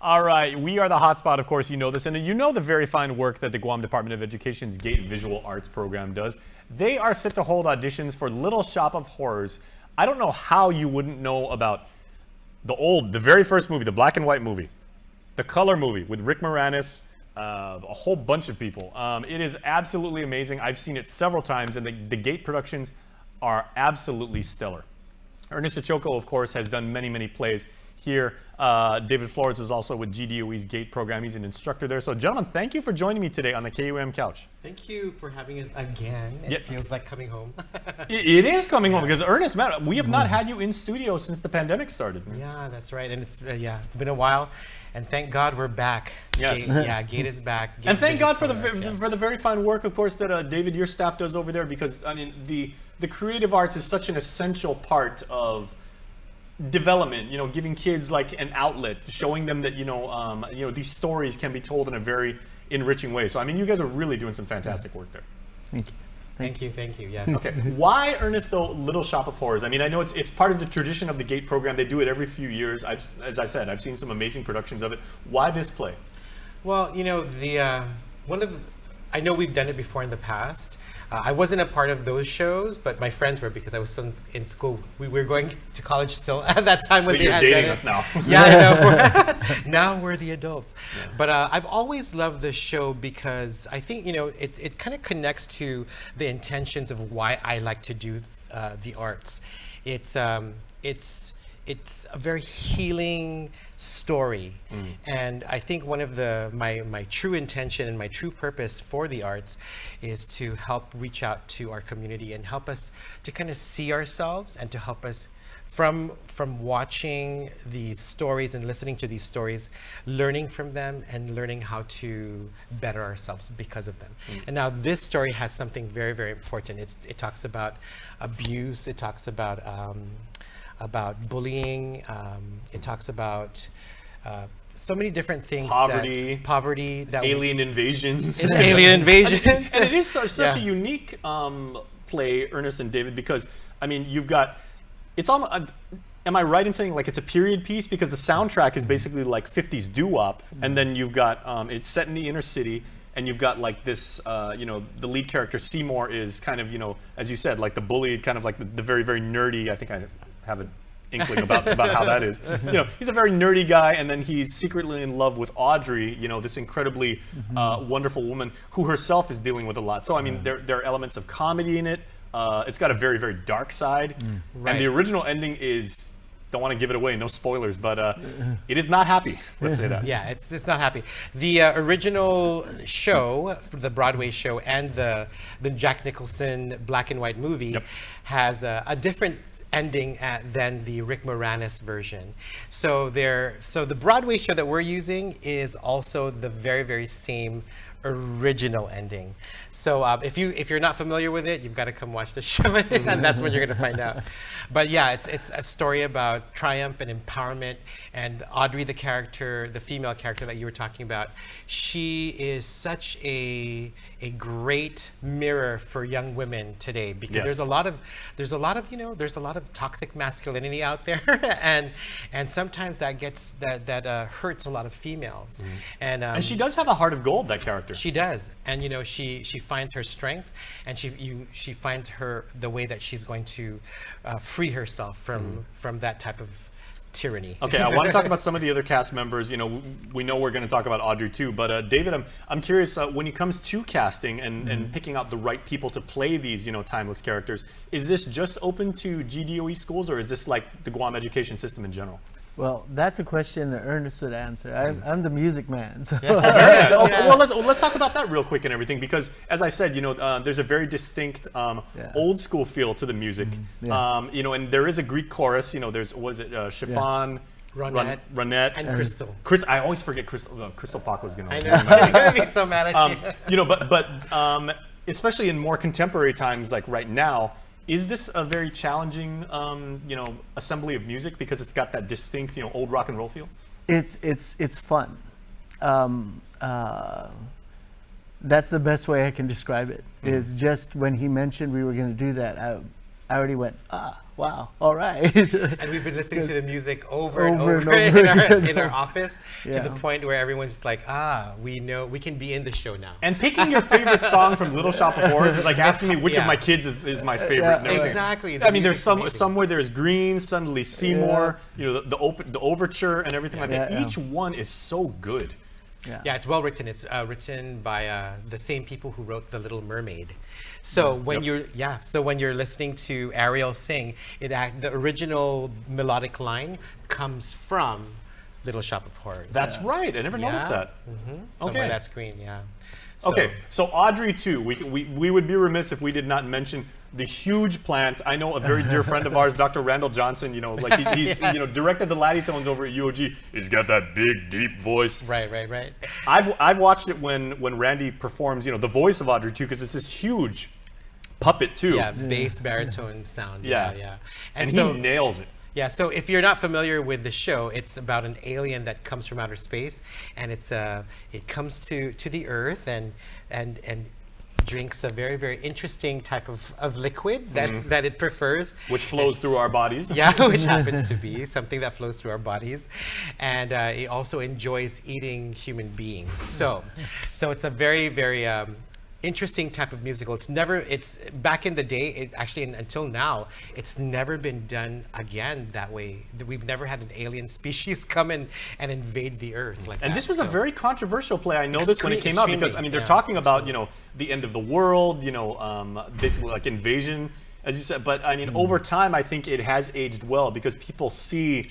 All right, we are the hotspot, of course, you know this, and you know the very fine work that the Guam Department of Education's GATE Visual Arts program does. They are set to hold auditions for Little Shop of Horrors. I don't know how you wouldn't know about the very first movie, the black and white movie, the color movie with Rick Moranis, a whole bunch of people. It is absolutely amazing. I've seen it several times, and the GATE productions are absolutely stellar. Ernest Ochoco, of course, has done many, many plays here. David Flores is also with GDOE's GATE program. He's an instructor there. So, gentlemen, thank you for joining me today on the KUM couch. Thank you for having us again. It feels like coming home. It is coming home because, Ernest, man, we have not had you in studio since the pandemic started. Yeah, that's right. And it's been a while. And thank God we're back. Yes. GATE is back. And thank God for the very fine work, of course, that David, your staff does over there, because I mean the creative arts is such an essential part of development. You know, giving kids like an outlet, showing them that these stories can be told in a very enriching way. So I mean, you guys are really doing some fantastic work there. Thank you. Thank you. Yes. Okay. Why, Ernesto, Little Shop of Horrors? I mean, I know it's part of the tradition of the GATE program. They do it every few years. As I said, I've seen some amazing productions of it. Why this play? Well, you know, I know we've done it before in the past. I wasn't a part of those shows, but my friends were, because I was still in school. We were going to college still at that time when But they you're had dating done us it. now. Yeah, I know. Now we're the adults. Yeah. But I've always loved this show because I think, you know, it kind of connects to the intentions of why I like to do the arts. It's a very healing story, and I think one of my true intention and my true purpose for the arts is to help reach out to our community and help us to kind of see ourselves, and to help us from watching these stories and listening to these stories, learning from them and learning how to better ourselves because of them. And now this story has something very, very important. It talks about abuse. It talks about bullying. It talks about so many different things. Poverty. Alien invasions. Alien invasions. And it is such a unique play, Ernest and David, because I mean, you've got, it's almost, am I right in saying like it's a period piece, because the soundtrack is basically like 50s doo-wop, and then you've got it's set in the inner city. And you've got like this, the lead character Seymour is kind of, as you said, like the bullied, kind of like the very, very nerdy. I think I have an inkling about how that is. He's a very nerdy guy, and then he's secretly in love with Audrey, this incredibly wonderful woman who herself is dealing with a lot. So I mean, there are elements of comedy in it. It's got a very, very dark side, and the original ending is, don't want to give it away, no spoilers, but it is not happy. Let's say that. Yeah, it's not happy. The original show, the Broadway show, and the Jack Nicholson black and white movie has a different ending than the Rick Moranis version. So the Broadway show that we're using is also the very, very same original ending. So if you're not familiar with it, you've got to come watch the show, and that's when you're going to find out. But yeah, it's a story about triumph and empowerment. And Audrey, the character, the female character that you were talking about, she is such a great mirror for young women today, because there's a lot of toxic masculinity out there, and sometimes that hurts a lot of females. And she does have a heart of gold, that character. She does, and she finds her strength, and she finds the way that she's going to free herself from that type of tyranny. Okay, I want to talk about some of the other cast members. We know we're going to talk about Audrey too, but David, I'm curious, when it comes to casting and picking out the right people to play these timeless characters, is this just open to GDOE schools, or is this like the Guam education system in general? Well, that's a question that Ernest would answer. I'm the music man. So. Well, let's talk about that real quick and everything, because as I said, there's a very distinct old school feel to the music. And there is a Greek chorus. There's Chiffon, Ronette, and Crystal. I always forget Crystal. Crystal Paco's gonna. I know. She's gonna be so mad at you. But especially in more contemporary times, like right now. Is this a very challenging, assembly of music, because it's got that distinct, old rock and roll feel? It's fun. That's the best way I can describe it. Is just when he mentioned we were going to do that, I already went, wow, all right. And we've been listening to the music over and Over over, and over in again. our office to the Yeah. point where everyone's like, we know we can be in the show now. And picking your favorite song from Little Shop of Horrors is like asking me which of Yeah. my kids is my favorite. Yeah. and everything. Exactly. The I mean, there's music's amazing. somewhere there's Green, suddenly Seymour, you know, the overture and everything like that. Yeah, yeah. Each one is so good. Yeah, it's well written. It's written by the same people who wrote The Little Mermaid. So when you're listening to Ariel sing, the original melodic line comes from Little Shop of Horrors. That's right. I never noticed that. So Okay. that's green. Yeah. So, Okay, so Audrey too. We would be remiss if we did not mention the huge plant. I know a very dear friend of ours, Dr. Randall Johnson. You know, like he's Yes. you know directed the Laddie Tones over at UOG. He's got that big, deep voice. Right. I've watched it when Randy performs. You know, the voice of Audrey too, because it's this huge puppet too. Yeah, bass baritone sound. Yeah. Yeah. And so he nails it. Yeah, so if you're not familiar with the show, it's about an alien that comes from outer space, and it comes to the Earth and drinks a very, very interesting type of liquid that it prefers. Which flows through our bodies. Yeah, which happens to be something that flows through our bodies, and it also enjoys eating human beings. So it's a very, very interesting type of musical. It's back in the day, until now, it's never been done again that way. We've never had an alien species come in and invade the Earth like that. And this was a very controversial play. I know this when it came out Extremely, because I mean they're yeah, talking about the end of the world, basically like invasion, as you said. But I mean over time, I think it has aged well because people see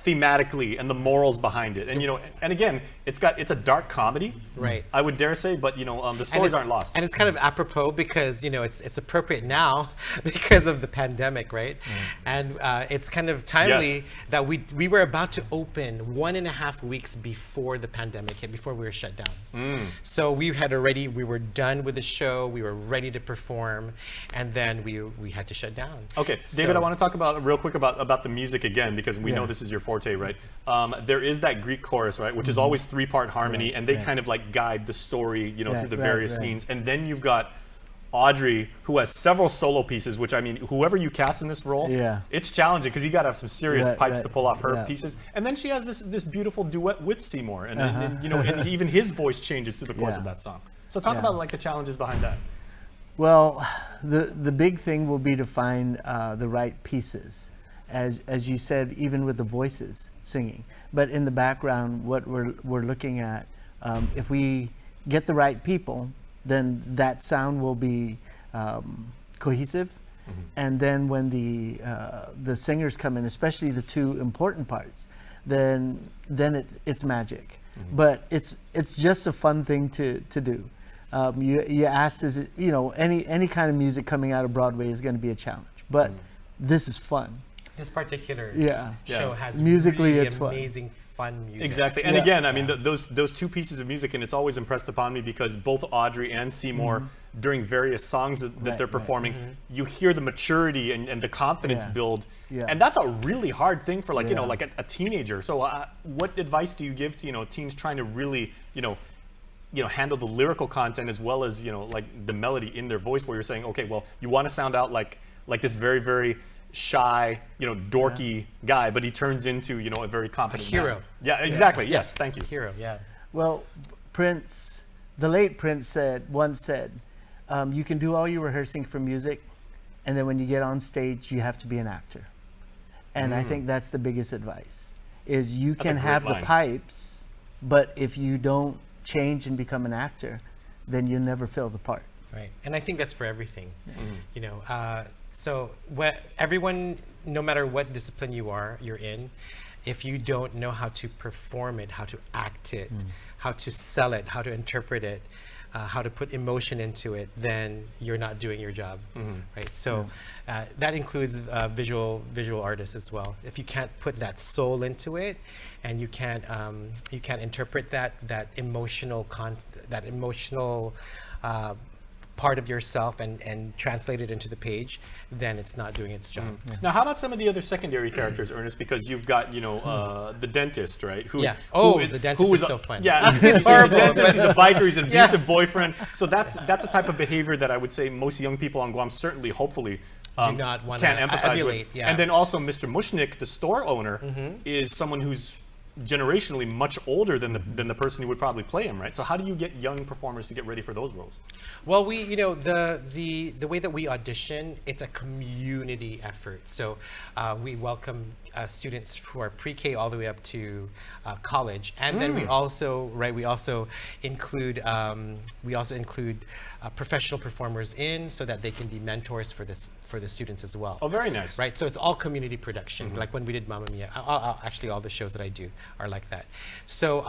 thematically and the morals behind it, and and again, it's a dark comedy, Right. I would dare say, but the stories aren't lost. And it's kind of apropos because it's appropriate now because of the pandemic, right? And it's kind of timely Yes. that we were about to open 1.5 weeks before the pandemic hit, before we were shut down. So we were done with the show, we were ready to perform, and then we had to shut down. Okay, David, So- I want to talk real quick about the music again because we know Yeah. this is your forte, right? There is that Greek chorus, right, which is always 3-part harmony, Right, and they right. kind of like guide the story, through the right, various right. scenes. And then you've got Audrey, who has several solo pieces, which I mean, whoever you cast in this role, Yeah. it's challenging because you got to have some serious Right, pipes right, to pull off her yeah. pieces. And then she has this beautiful duet with Seymour, and even his voice changes through the course Yeah. of that song. So talk Yeah. about like the challenges behind that. Well, the big thing will be to find the right pieces, as you said, even with the voices singing. But in the background, what we're looking at, if we get the right people, then that sound will be cohesive. And then when the singers come in, especially the two important parts, then it's magic. But it's just a fun thing to do. You asked, is it, any kind of music coming out of Broadway is going to be a challenge, but this is fun. This particular Yeah. show Yeah. has Musically, really it's fun. amazing fun music. Exactly, and Yeah. again, I mean, those two pieces of music, and it's always impressed upon me because both Audrey and Seymour, during various songs that Right, they're right. performing, you hear the maturity and the confidence Yeah. build, Yeah. and that's a really hard thing for like Yeah. like a teenager. So, what advice do you give to teens trying to really handle the lyrical content as well as like the melody in their voice, where you're saying, okay, well, you want to sound out like this very, very shy, dorky guy, but he turns into, a very competent hero. man. Yeah, exactly. Yes, thank you. Hero, yeah. Well, Prince, the late Prince once said, you can do all your rehearsing for music, and then when you get on stage, you have to be an actor. And I think that's the biggest advice, is you That's a can great have line. the pipes, but if you don't change and become an actor, then you'll never fill the part. Right, and I think that's for everything. So everyone, no matter what discipline you're in, if you don't know how to perform it, how to act it, how to sell it, how to interpret it, how to put emotion into it, then you're not doing your job, right? So that includes visual artists as well. If you can't put that soul into it, and you can't interpret that emotional part of yourself and translate it into the page, then it's not doing its job. Now, how about some of the other secondary characters, Ernest? Because you've got, the dentist, right? Yeah. The dentist who is so fun. Yeah, He's horrible, The dentist, but- he's a biker. He's an Yeah. abusive boyfriend. So that's a type of behavior that I would say most young people on Guam certainly, hopefully, do not want to can't empathize emulate. with. Yeah. And then also Mr. Mushnik, the store owner, is someone who's generationally much older than the person who would probably play him, right? So how do you get young performers to get ready for those roles? Well, the way that we audition, it's a community effort. So we welcome students who are pre-K all the way up to college, and then we also include professional performers in, so that they can be mentors for the students as well. Oh, very nice. Right, so it's all community production. Like when we did Mamma Mia, actually all the shows that I do are like that. So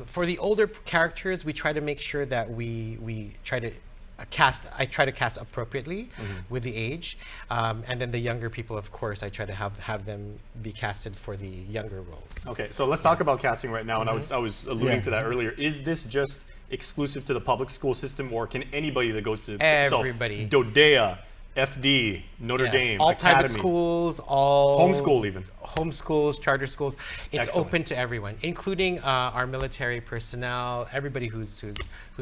for the older characters, we try to make sure that we try to I try to cast appropriately with the age, and then the younger people, of course, I try to have them be casted for the younger roles. Okay, so let's talk about casting right now. And I was alluding to that earlier. Is this just exclusive to the public school system, or can anybody that goes to Everybody. So, Dodea, FD, Notre Dame, all Academy, private schools, all homeschool even. homeschools, charter schools. It's Excellent. open to everyone, including our military personnel, everybody who's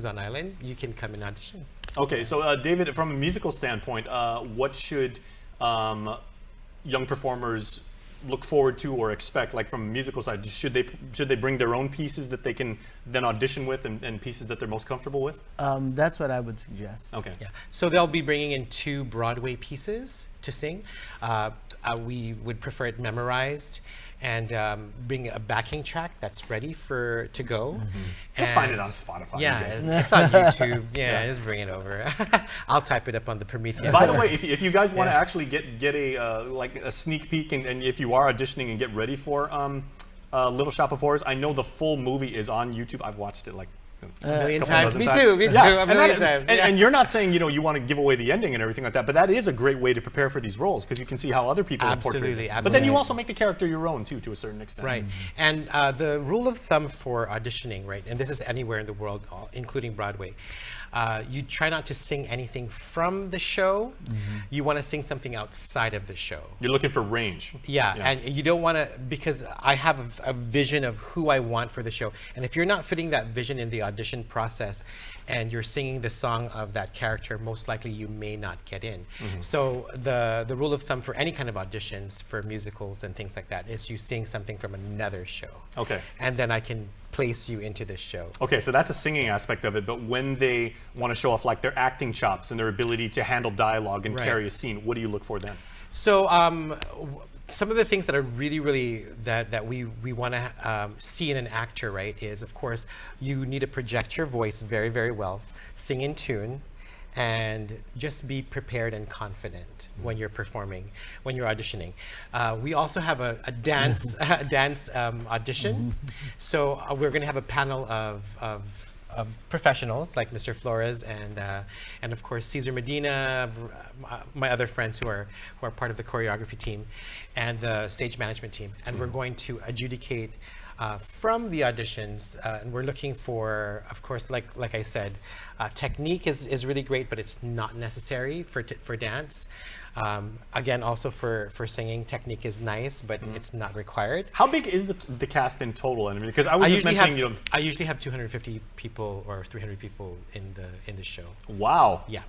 on island. You can come and audition. Okay, so David, from a musical standpoint, what should young performers look forward to or expect, like from a musical side? Should they bring their own pieces that they can then audition with, and pieces that they're most comfortable with? That's what I would suggest. Okay. Yeah. So they'll be bringing in 2 Broadway pieces to sing. We would prefer it memorized, and bring a backing track that's ready to go. Just find it on Spotify. Yeah, you guys. it's on YouTube. Yeah, just bring it over. I'll type it up on the Prometheus. By the way, if you guys want to actually get a like a sneak peek, and if you are auditioning and get ready for Little Shop of Horrors, I know the full movie is on YouTube. I've watched it like a million couple times. dozen Me times. too. Me too. Yeah, A million times. And you're not saying you want to give away the ending and everything like that, but that is a great way to prepare for these roles, because you can see how other people are portrayed. Absolutely, But then you absolutely. also make the character your own too, to a certain extent. Right. And the rule of thumb for auditioning, right, and this is anywhere in the world, including Broadway, you try not to sing anything from the show. You want to sing something outside of the show. You're looking for range. Yeah, and you don't want to, because I have a vision of who I want for the show. And if you're not fitting that vision in the audition process, and you're singing the song of that character, most likely you may not get in. So the rule of thumb for any kind of auditions for musicals and things like that is you sing something from another show. Okay. And then I can place you into this show. Okay, so that's the singing aspect of it, but when they want to show off like their acting chops and their ability to handle dialogue and Right. carry a scene, what do you look for then? So some of the things that are really that we want to see in an actor, right, is of course you need to project your voice very, very well, sing in tune, and just be prepared and confident when you're performing, when you're auditioning. We also have a dance audition. So we're going to have a panel of professionals like Mr. Flores and of course Cesar Medina, my other friends who are part of the choreography team and the stage management team, and we're going to adjudicate from the auditions, and we're looking for, of course, like I said, technique is really great, but it's not necessary for dance. Again, also for singing, technique is nice, but it's not required. How big is the cast in total? I mean, because I was just mentioning, I usually have 250 people or 300 people in the show. Wow. Yeah.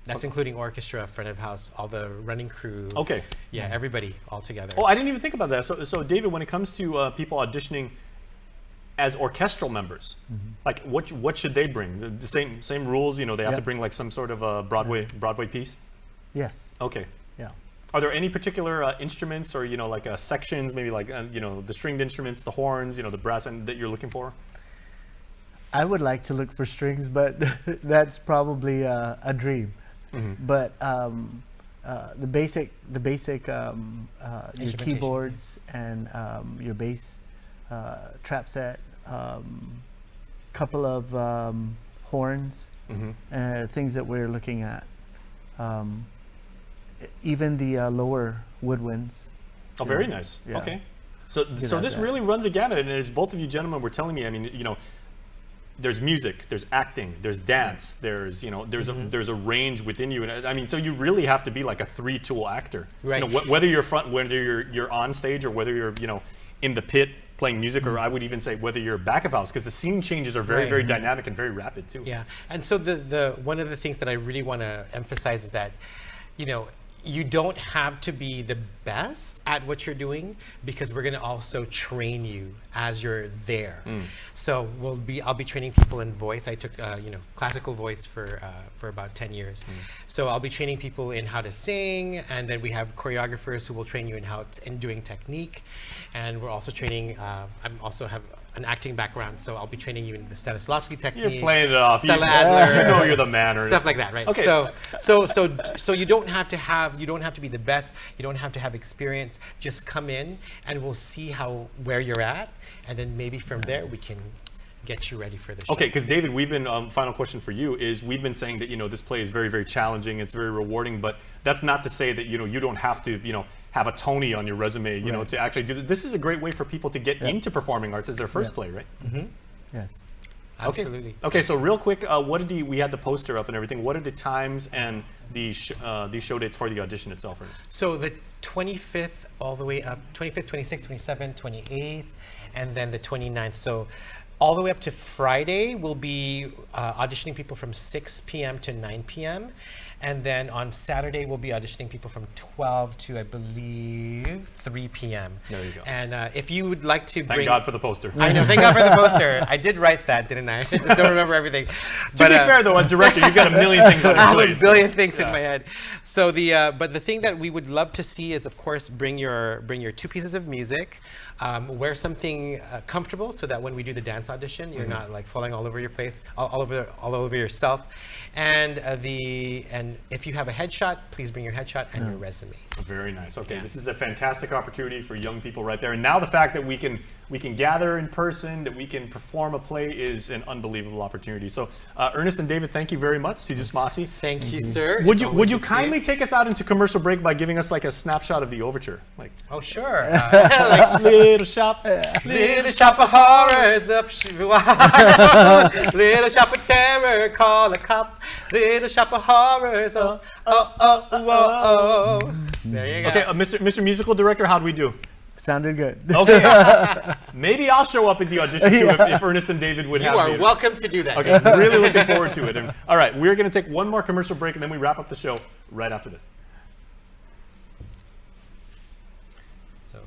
That's including orchestra, front of house, all the running crew. Okay. Yeah, everybody all together. Oh, I didn't even think about that. So David, when it comes to people auditioning as orchestral members, like what should they bring? The same rules, they have to bring like some sort of a Broadway piece? Yes. Okay. Yeah. Are there any particular instruments or like sections, maybe like the stringed instruments, the horns, the brass end that you're looking for? I would like to look for strings, but that's probably a dream. But the basic your keyboards and your bass, trap set, couple of horns, things that we're looking at. Even the lower woodwinds. Oh, very nice. Yeah. Okay. So this really runs a gamut, and as both of you gentlemen were telling me, I mean, there's music, there's acting, there's dance, there's there's a range within you, and I mean, so you really have to be like a 3-tool actor. Right. Whether you're on stage or whether you're in the pit playing music, or I would even say whether you're back of house, because the scene changes are very very dynamic and very rapid too. Yeah, and so the one of the things that I really want to emphasize is that you don't have to be the best at what you're doing, because we're going to also train you as you're there. So I'll be training people in voice. I took classical voice for about 10 years. So I'll be training people in how to sing, and then we have choreographers who will train you in doing technique, and we're also training. I'm also have an acting background, so I'll be training you in the Stanislavski technique. You're playing it off. Stella Adler, You know you're the man, Ernest. stuff like that, right? Okay. So you don't have to be the best. You don't have to have experience. Just come in, and we'll see where you're at, and then maybe from there we can get you ready for the show. Okay, because David, we've been final question for you is we've been saying that this play is very, very challenging. It's very rewarding, but that's not to say that you don't have to have a Tony on your resume to actually do this. This is a great way for people to get into performing arts as their first play, right? Yes. Absolutely. Okay, so real quick, we had the poster up and everything. What are the times and the show dates for the audition itself, Ernest? So the 25th all the way up, 25th, 26th, 27th, 28th, and then the 29th. So all the way up to Friday, we'll be auditioning people from 6 p.m. to 9 p.m. And then on Saturday, we'll be auditioning people from 12 to, I believe, 3 p.m. There you go. And if you would like to bring... Thank God for the poster. I know, thank God for the poster. I did write that, didn't I? I just don't remember everything. To be fair, though, as director, you've got a million things on your I have plate. a billion things in my head. So but the thing that we would love to see is, of course, bring your 2 pieces of music, wear something comfortable so that when we do the dance audition, you're not like falling all over your place, all over yourself. And if you have a headshot, please bring your headshot and your resume. Very nice. Okay, this is a fantastic opportunity for young people right there. And now the fact that we can gather in person, that we can perform a play is an unbelievable opportunity. So Ernest and David, thank you very much. Sujus Masi. Thank you, sir. Would you kindly take us out into commercial break by giving us like a snapshot of the overture? Like, oh, sure. little shop. Little shop of horrors, little shop of terror, call a cop. Little shop of horrors, oh, oh, oh, oh, oh. There you go. Okay, Mr. Musical Director, how'd we do? Sounded good. Okay. Maybe I'll show up at the audition too if Ernest and David would have me. You are welcome to do that. Okay, really looking forward to it. All right, we're going to take one more commercial break and then we wrap up the show right after this. So